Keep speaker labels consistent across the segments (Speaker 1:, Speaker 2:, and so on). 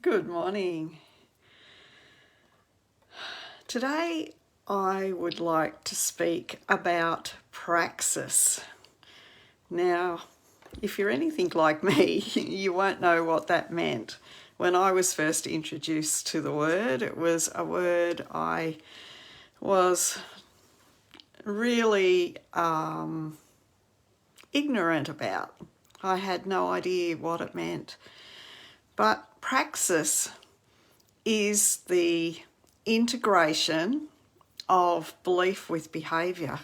Speaker 1: Good morning. Today I would like to speak about praxis. Now, if you're anything like me, you won't know what that meant. When I was first introduced to the word, it was a word I was really ignorant about. I had no idea what it meant. But praxis is the integration of belief with behaviour.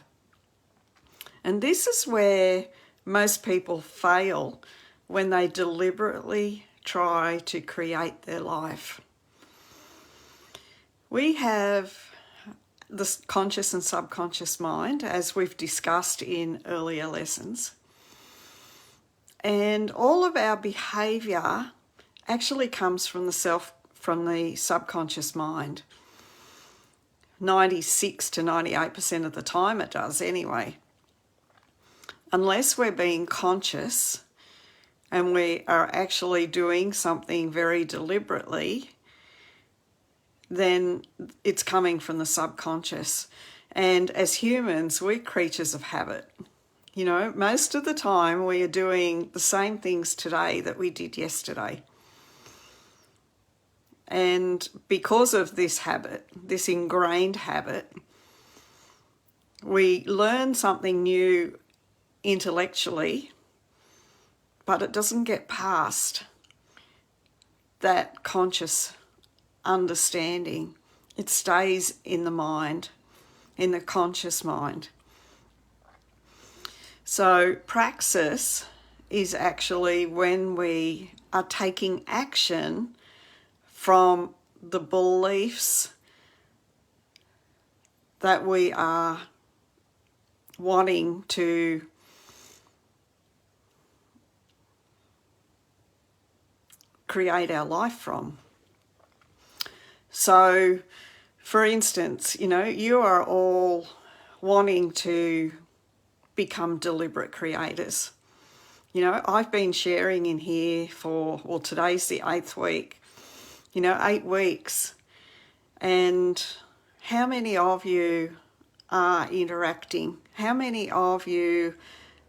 Speaker 1: And this is where most people fail when they deliberately try to create their life. We have the conscious and subconscious mind, as we've discussed in earlier lessons. And all of our behaviour actually comes from the subconscious mind. 96 to 98% of the time it does anyway. Unless we're being conscious and we are actually doing something very deliberately, then it's coming from the subconscious. And as humans, we're creatures of habit. You know, most of the time we are doing the same things today that we did yesterday. And because of this habit, this ingrained habit, we learn something new intellectually, but it doesn't get past that conscious understanding. It stays in the mind, in the conscious mind. So praxis is actually when we are taking action from the beliefs that we are wanting to create our life from. So, for instance, you are all wanting to become deliberate creators. I've been sharing in here today's the 8th week. 8 weeks. And how many of you are interacting? How many of you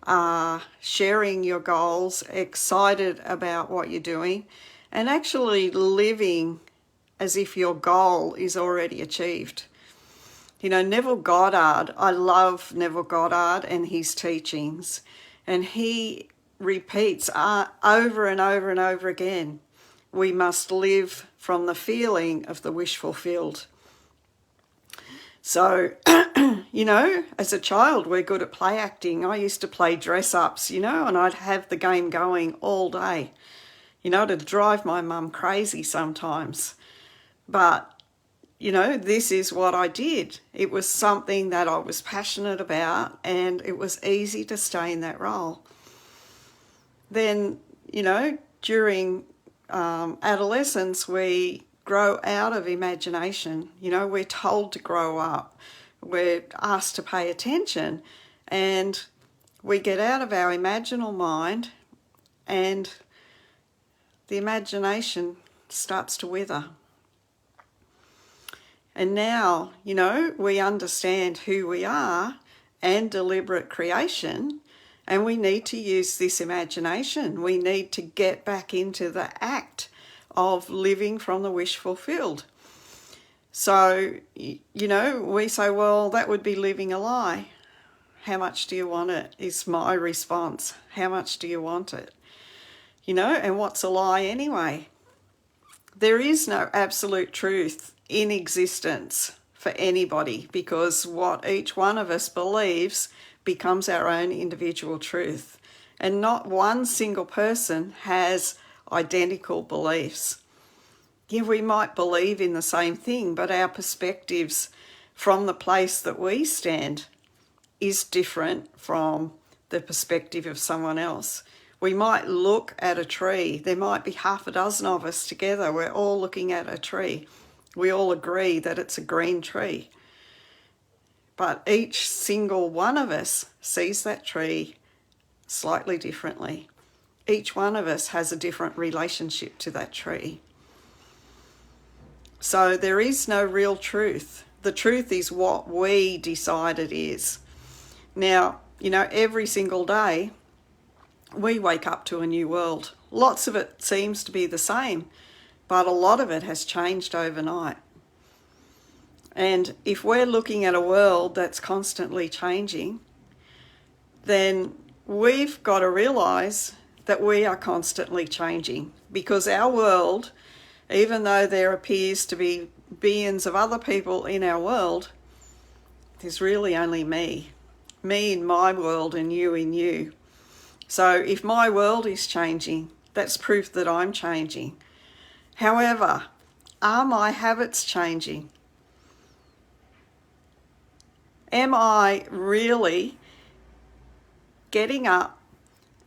Speaker 1: are sharing your goals, excited about what you're doing, and actually living as if your goal is already achieved? Neville Goddard, I love Neville Goddard and his teachings, and he repeats over and over and over again, we must live from the feeling of the wish fulfilled. So, as a child, we're good at play acting. I used to play dress-ups, and I'd have the game going all day. It'd drive my mum crazy sometimes. But, this is what I did. It was something that I was passionate about, and it was easy to stay in that role. Then, during adolescence, we grow out of imagination. We're told to grow up. We're asked to pay attention, and we get out of our imaginal mind, and the imagination starts to wither. And now, we understand who we are and deliberate creation, and we need to use this imagination. We need to get back into the act of living from the wish fulfilled. So, we say, well, that would be living a lie. How much do you want it? Is my response. How much do you want it? And what's a lie anyway? There is no absolute truth in existence for anybody, because what each one of us believes becomes our own individual truth. And not one single person has identical beliefs. Yeah, we might believe in the same thing, but our perspectives from the place that we stand is different from the perspective of someone else. We might look at a tree. There might be half a dozen of us together. We're all looking at a tree. We all agree that it's a green tree. But each single one of us sees that tree slightly differently. Each one of us has a different relationship to that tree. So there is no real truth. The truth is what we decide it is. Now, every single day we wake up to a new world. Lots of it seems to be the same, but a lot of it has changed overnight. And if we're looking at a world that's constantly changing, then we've got to realise that we are constantly changing, because our world, even though there appears to be billions of other people in our world, there's really only me in my world and you in you. So if my world is changing, that's proof that I'm changing. However, are my habits changing? Am I really getting up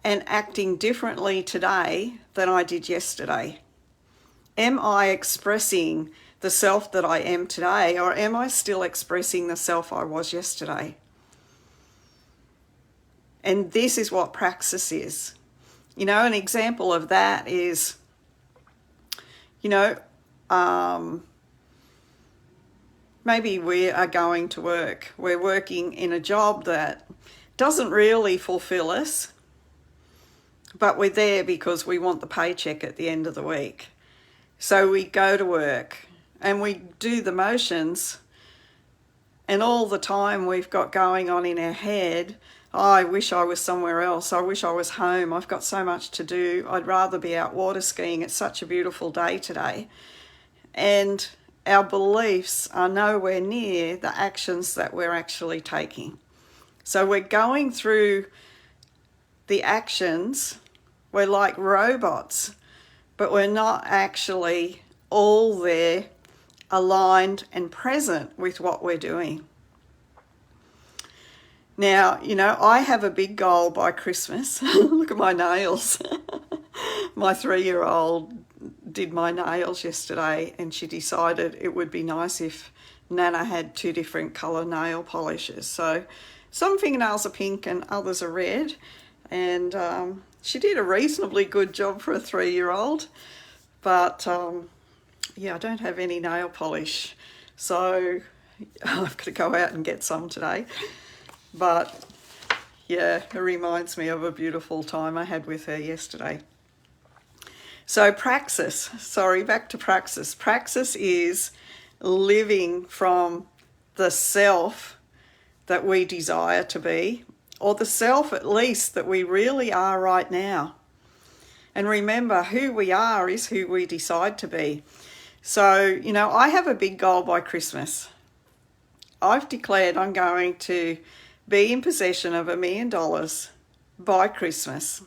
Speaker 1: and acting differently today than I did yesterday? Am I expressing the self that I am today, or am I still expressing the self I was yesterday? And this is what Praxis is. An example of that is, maybe we are going to work. We're working in a job that doesn't really fulfill us, but we're there because we want the paycheck at the end of the week. So we go to work and we do the motions, and all the time we've got going on in our head, I wish I was somewhere else. I wish I was home. I've got so much to do. I'd rather be out water skiing. It's such a beautiful day today. And our beliefs are nowhere near the actions that we're actually taking. So we're going through the actions. We're like robots, but we're not actually all there, aligned and present with what we're doing. Now, I have a big goal by Christmas. Look at my nails. My 3-year-old did my nails yesterday, and she decided it would be nice if Nana had 2 different colour nail polishes. So some fingernails are pink and others are red. And she did a reasonably good job for a 3-year-old. But I don't have any nail polish. So I've got to go out and get some today. But yeah, it reminds me of a beautiful time I had with her yesterday. So Praxis, back to Praxis. Praxis is living from the self that we desire to be, or the self at least that we really are right now. And remember, who we are is who we decide to be. So, I have a big goal by Christmas. I've declared I'm going to be in possession of $1 million by Christmas.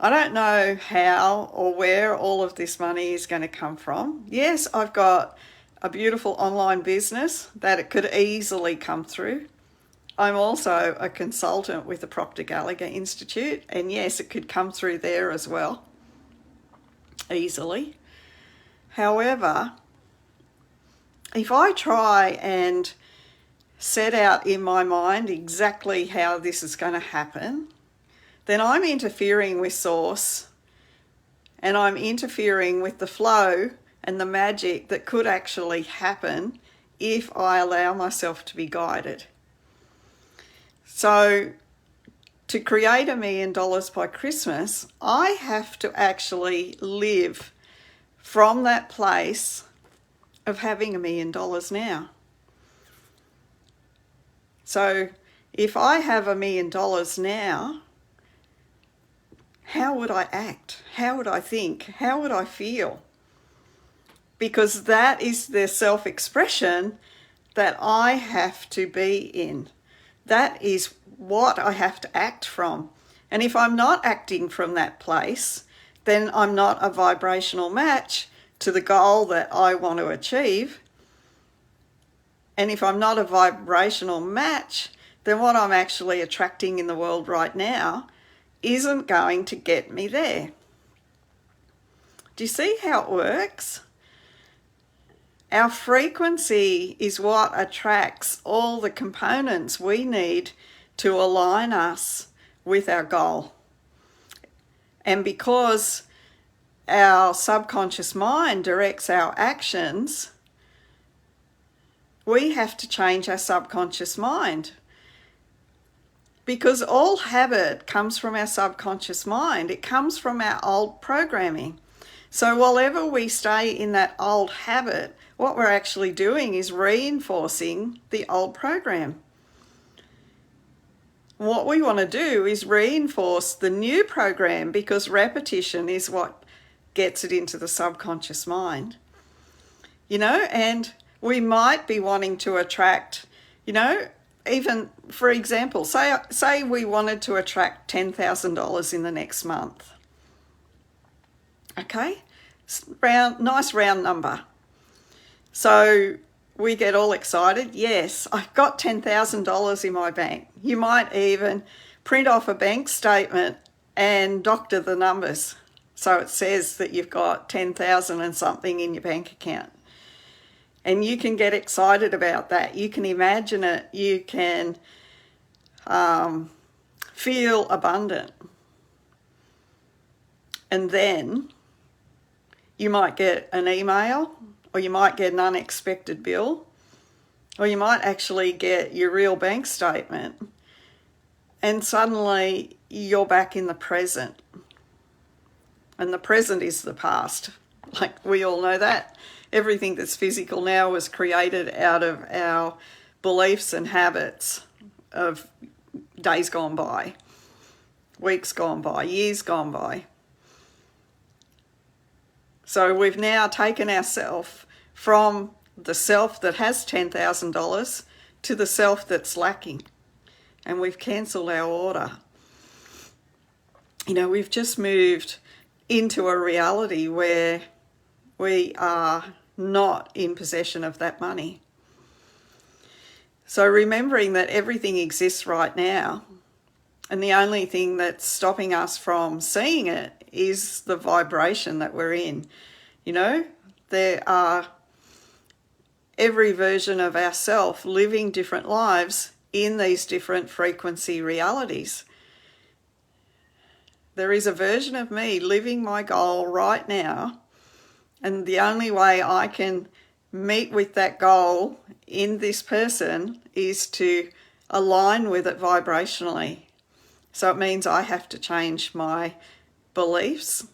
Speaker 1: I don't know how or where all of this money is going to come from. Yes, I've got a beautiful online business that it could easily come through. I'm also a consultant with the Proctor Gallagher Institute, and yes, it could come through there as well, easily. However, if I try and set out in my mind exactly how this is going to happen, then I'm interfering with Source, and I'm interfering with the flow and the magic that could actually happen if I allow myself to be guided. So to create $1 million by Christmas, I have to actually live from that place of having $1 million now. So if I have $1 million now, how would I act? How would I think? How would I feel? Because that is the self-expression that I have to be in. That is what I have to act from. And if I'm not acting from that place, then I'm not a vibrational match to the goal that I want to achieve. And if I'm not a vibrational match, then what I'm actually attracting in the world right now isn't going to get me there. Do you see how it works? Our frequency is what attracts all the components we need to align us with our goal. And because our subconscious mind directs our actions, we have to change our subconscious mind. Because all habit comes from our subconscious mind. It comes from our old programming. So whenever we stay in that old habit, what we're actually doing is reinforcing the old program. What we want to do is reinforce the new program, because repetition is what gets it into the subconscious mind. And we might be wanting to attract, even, for example, say we wanted to attract $10,000 in the next month. Okay? Nice round number. So we get all excited. Yes, I've got $10,000 in my bank. You might even print off a bank statement and doctor the numbers, so it says that you've got 10,000 and something in your bank account. And you can get excited about that. You can imagine it. You can feel abundant. And then you might get an email, or you might get an unexpected bill, or you might actually get your real bank statement, and suddenly you're back in the present. And the present is the past. Like, we all know that. Everything that's physical now was created out of our beliefs and habits of days gone by, weeks gone by, years gone by. So we've now taken ourselves from the self that has $10,000 to the self that's lacking. And we've cancelled our order. We've just moved into a reality where we are not in possession of that money. So remembering that everything exists right now, and the only thing that's stopping us from seeing it is the vibration that we're in. There are every version of ourself living different lives in these different frequency realities. There is a version of me living my goal right now, and the only way I can meet with that goal in this person is to align with it vibrationally. So it means I have to change my beliefs.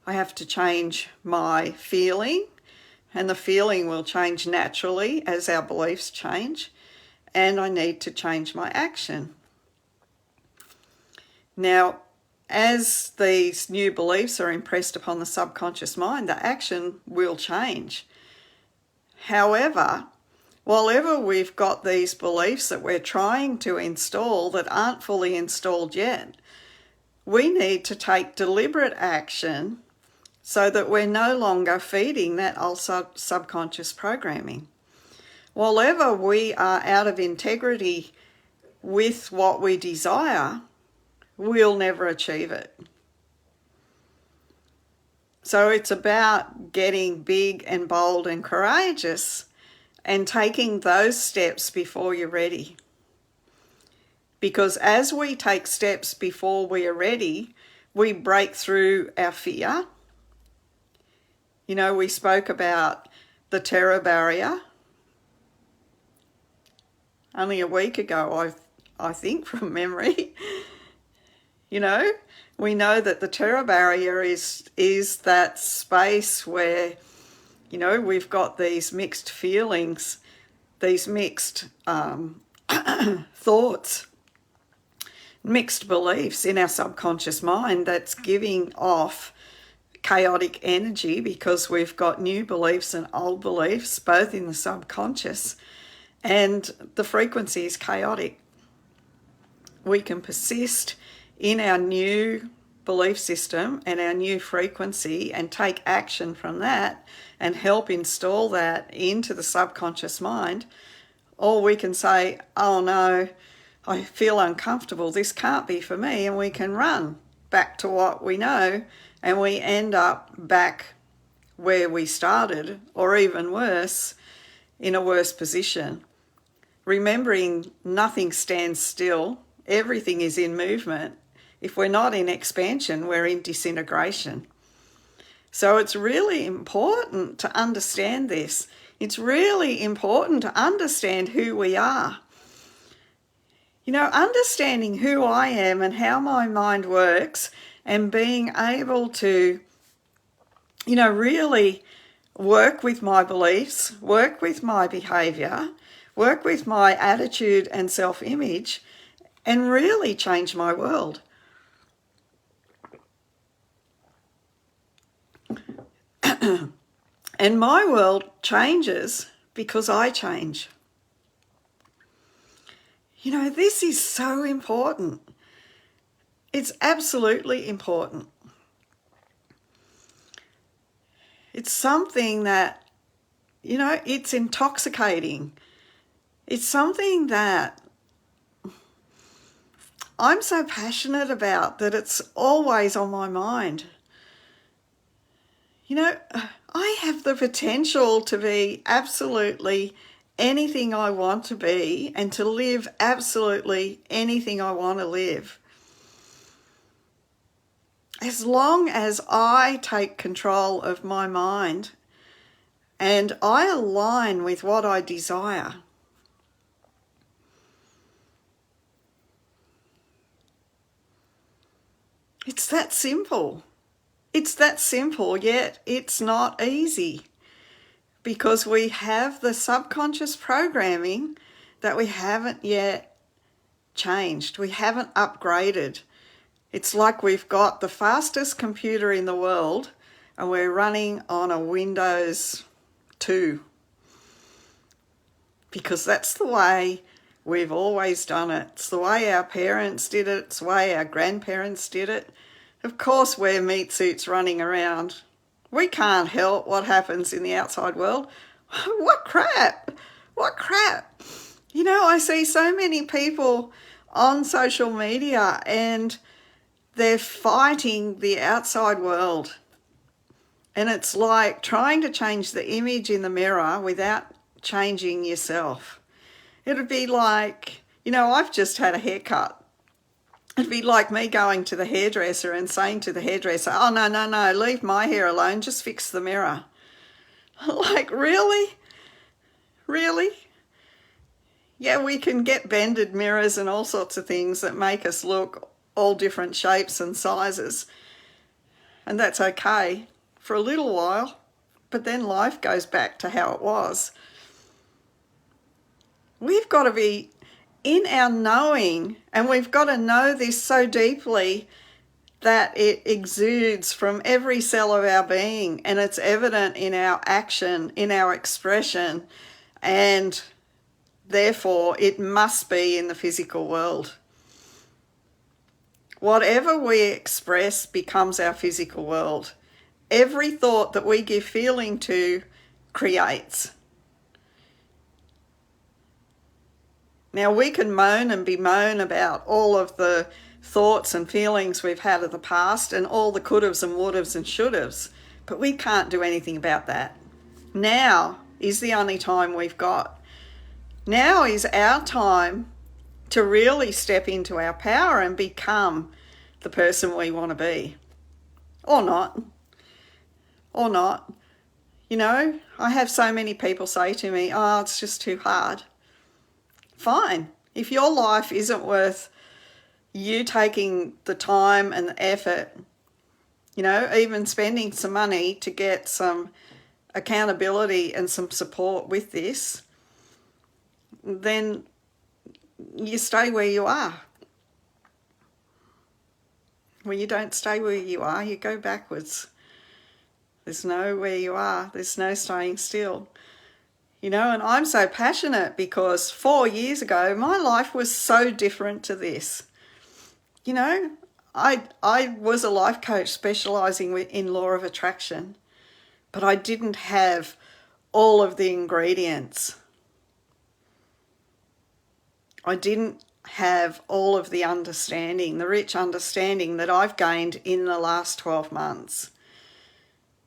Speaker 1: I have to change my feeling, and the feeling will change naturally as our beliefs change, and I need to change my action. Now, as these new beliefs are impressed upon the subconscious mind, the action will change. However, whenever we've got these beliefs that we're trying to install that aren't fully installed yet, we need to take deliberate action so that we're no longer feeding that old subconscious programming. Whenever we are out of integrity with what we desire, we'll never achieve it. So it's about getting big and bold and courageous and taking those steps before you're ready. Because as we take steps before we are ready, we break through our fear. We spoke about the terror barrier only a week ago, I think, from memory. We know that the terror barrier is that space where, we've got these mixed feelings, these mixed thoughts, mixed beliefs in our subconscious mind that's giving off chaotic energy, because we've got new beliefs and old beliefs both in the subconscious, and the frequency is chaotic. We can persist in our new belief system and our new frequency and take action from that and help install that into the subconscious mind, or we can say, oh no, I feel uncomfortable, this can't be for me, and we can run back to what we know, and we end up back where we started, or even worse, in a worse position. Remembering nothing stands still, everything is in movement. If we're not in expansion, we're in disintegration. So it's really important to understand this. It's really important to understand who we are. You know, understanding who I am and how my mind works and being able to, you know, really work with my beliefs, work with my behaviour, work with my attitude and self-image, and really change my world. And my world changes because I change. You know, this is so important. It's absolutely important. It's something that, you know, it's intoxicating. It's something that I'm so passionate about that it's always on my mind. You know, I have the potential to be absolutely anything I want to be and to live absolutely anything I want to live. As long as I take control of my mind and I align with what I desire. It's that simple. It's that simple, yet it's not easy because we have the subconscious programming that we haven't yet changed. We haven't upgraded. It's like we've got the fastest computer in the world and we're running on a Windows 2 because that's the way we've always done it. It's the way our parents did it. It's the way our grandparents did it. Of course, we're meat suits running around. We can't help what happens in the outside world. What crap? What crap? You know, I see so many people on social media and they're fighting the outside world. And it's like trying to change the image in the mirror without changing yourself. It would be like, you know, I've just had a haircut. It'd be like me going to the hairdresser and saying to the hairdresser, oh, no, leave my hair alone, just fix the mirror. Like, really? Really? Yeah, we can get bended mirrors and all sorts of things that make us look all different shapes and sizes. And that's okay for a little while, but then life goes back to how it was. We've got to be in our knowing, and we've got to know this so deeply that it exudes from every cell of our being and it's evident in our action, in our expression, and therefore it must be in the physical world. Whatever we express becomes our physical world. Every thought that we give feeling to creates. Now, we can moan and bemoan about all of the thoughts and feelings we've had of the past and all the could'ves and would'ves and should'ves, but we can't do anything about that. Now is the only time we've got. Now is our time to really step into our power and become the person we want to be. Or not. Or not. You know, I have so many people say to me, oh, it's just too hard. Fine. If your life isn't worth you taking the time and the effort, you know, even spending some money to get some accountability and some support with this, then you stay where you are. When you don't stay where you are, you go backwards. There's no where you are. There's no staying still. You know, and I'm so passionate because 4 years ago, my life was so different to this. You know, I was a life coach specialising in law of attraction, but I didn't have all of the ingredients. I didn't have all of the understanding, the rich understanding that I've gained in the last 12 months.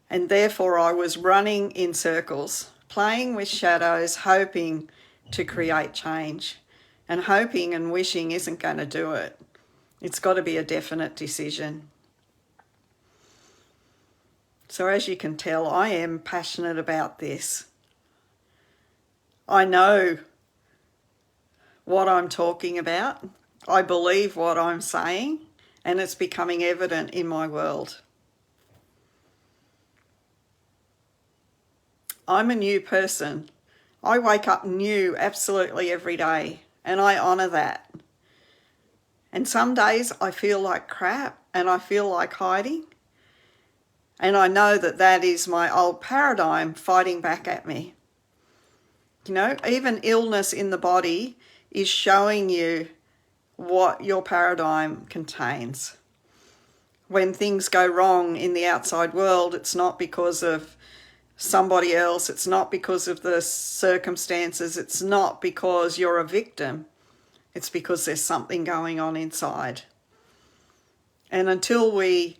Speaker 1: And therefore I was running in circles, playing with shadows, hoping to create change. And hoping and wishing isn't going to do it. It's got to be a definite decision. So as you can tell, I am passionate about this. I know what I'm talking about. I believe what I'm saying, and it's becoming evident in my world. I'm a new person. I wake up new absolutely every day, and I honour that. And some days I feel like crap and I feel like hiding. And I know that that is my old paradigm fighting back at me. You know, even illness in the body is showing you what your paradigm contains. When things go wrong in the outside world, it's not because of somebody else, it's not because of the circumstances, it's not because you're a victim, it's because there's something going on inside. And until we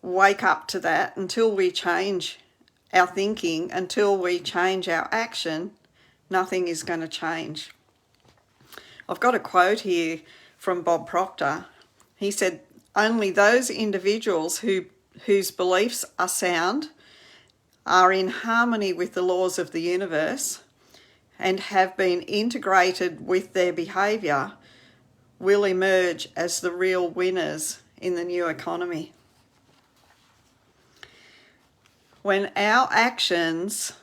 Speaker 1: wake up to that, until we change our thinking, until we change our action, nothing is going to change. I've got a quote here from Bob Proctor. He said, "Only those individuals whose beliefs are sound, are in harmony with the laws of the universe, and have been integrated with their behaviour will emerge as the real winners in the new economy." When our actions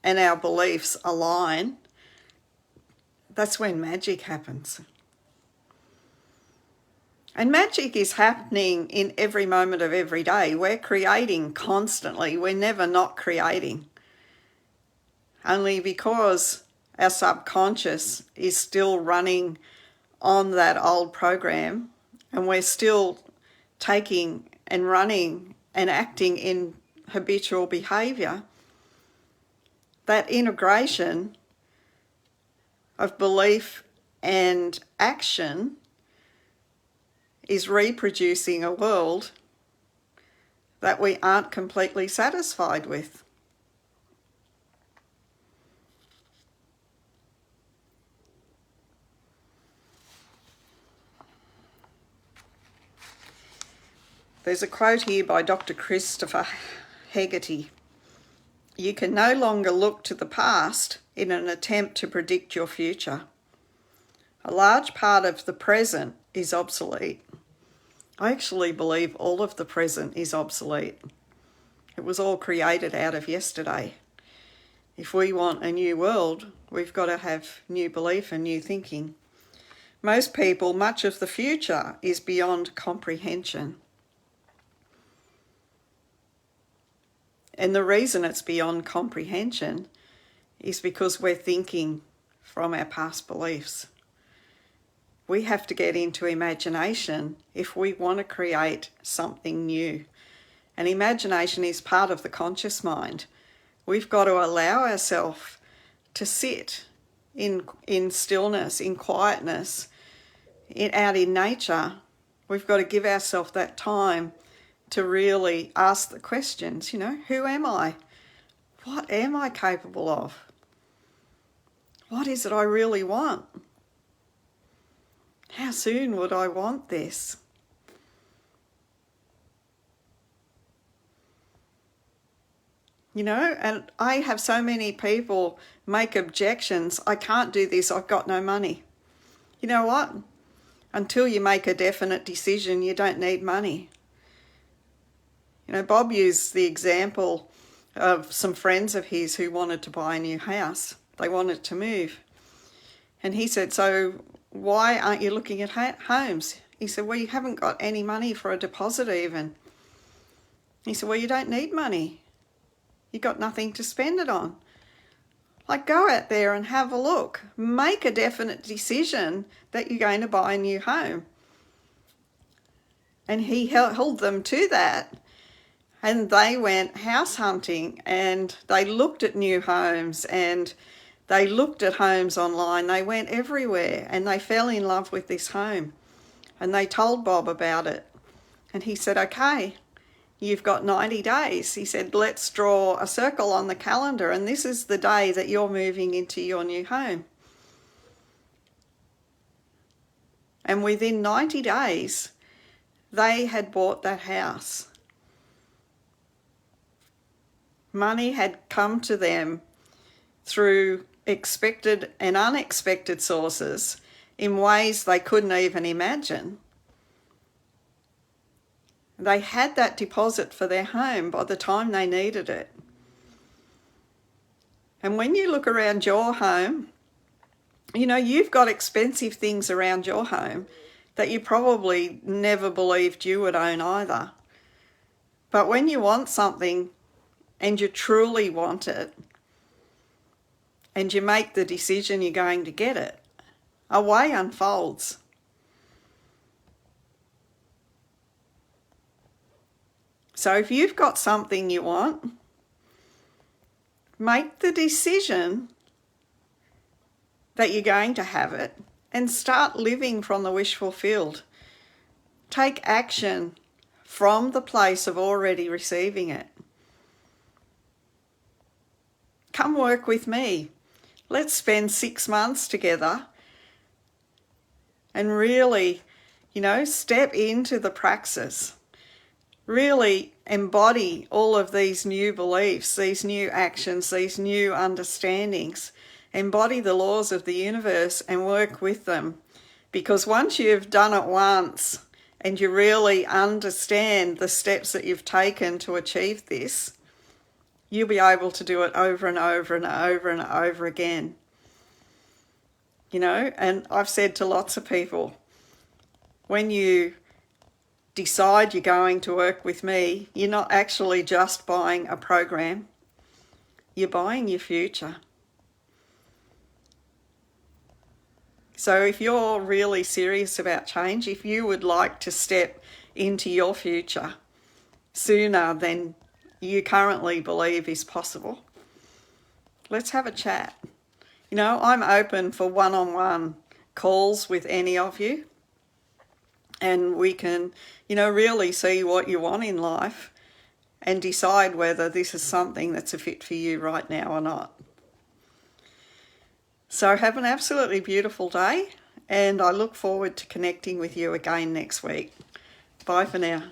Speaker 1: and our beliefs align, that's when magic happens. And magic is happening in every moment of every day. We're creating constantly. We're never not creating. Only because our subconscious is still running on that old program, and we're still taking and running and acting in habitual behaviour, that integration of belief and action is reproducing a world that we aren't completely satisfied with. There's a quote here by Dr. Christopher Hegarty. "You can no longer look to the past in an attempt to predict your future. A large part of the present is obsolete." I actually believe all of the present is obsolete. It was all created out of yesterday. If we want a new world, we've got to have new belief and new thinking. Most people, much of the future is beyond comprehension. And the reason it's beyond comprehension is because we're thinking from our past beliefs. We have to get into imagination if we want to create something new. And imagination is part of the conscious mind. We've got to allow ourselves to sit in stillness, in quietness, out in nature. We've got to give ourselves that time to really ask the questions, you know, who am I? What am I capable of? What is it I really want? How soon would I want this? You know, and I have so many people make objections. I can't do this, I've got no money. You know what? Until you make a definite decision, you don't need money. You know, Bob used the example of some friends of his who wanted to buy a new house. They wanted to move. And he said, "So why aren't you looking at homes?" He said, "Well, you haven't got any money for a deposit even." He said, "Well, you don't need money. You've got nothing to spend it on. Like, go out there and have a look. Make a definite decision that you're going to buy a new home." And he held them to that. And they went house hunting, and they looked at new homes, and they looked at homes online. They went everywhere, and they fell in love with this home. And they told Bob about it. And he said, "Okay, you've got 90 days. He said, "Let's draw a circle on the calendar, and this is the day that you're moving into your new home." And within 90 days, they had bought that house. Money had come to them through expected and unexpected sources in ways they couldn't even imagine. They had that deposit for their home by the time they needed it. And when you look around your home, you know, you've got expensive things around your home that you probably never believed you would own either. But when you want something and you truly want it, and you make the decision you're going to get it, a way unfolds. So if you've got something you want, make the decision that you're going to have it and start living from the wish fulfilled. Take action from the place of already receiving it. Come work with me. Let's spend 6 months together and really, you know, step into the praxis. Really embody all of these new beliefs, these new actions, these new understandings. Embody the laws of the universe and work with them. Because once you've done it once and you really understand the steps that you've taken to achieve this, you'll be able to do it over and over and over and over again. You know, and I've said to lots of people, when you decide you're going to work with me, you're not actually just buying a program, you're buying your future. So if you're really serious about change, if you would like to step into your future sooner than you currently believe is possible, let's have a chat. You know, I'm open for one-on-one calls with any of you, and we can, you know, really see what you want in life and decide whether this is something that's a fit for you right now or not. So have an absolutely beautiful day, and I look forward to connecting with you again next week. Bye for now.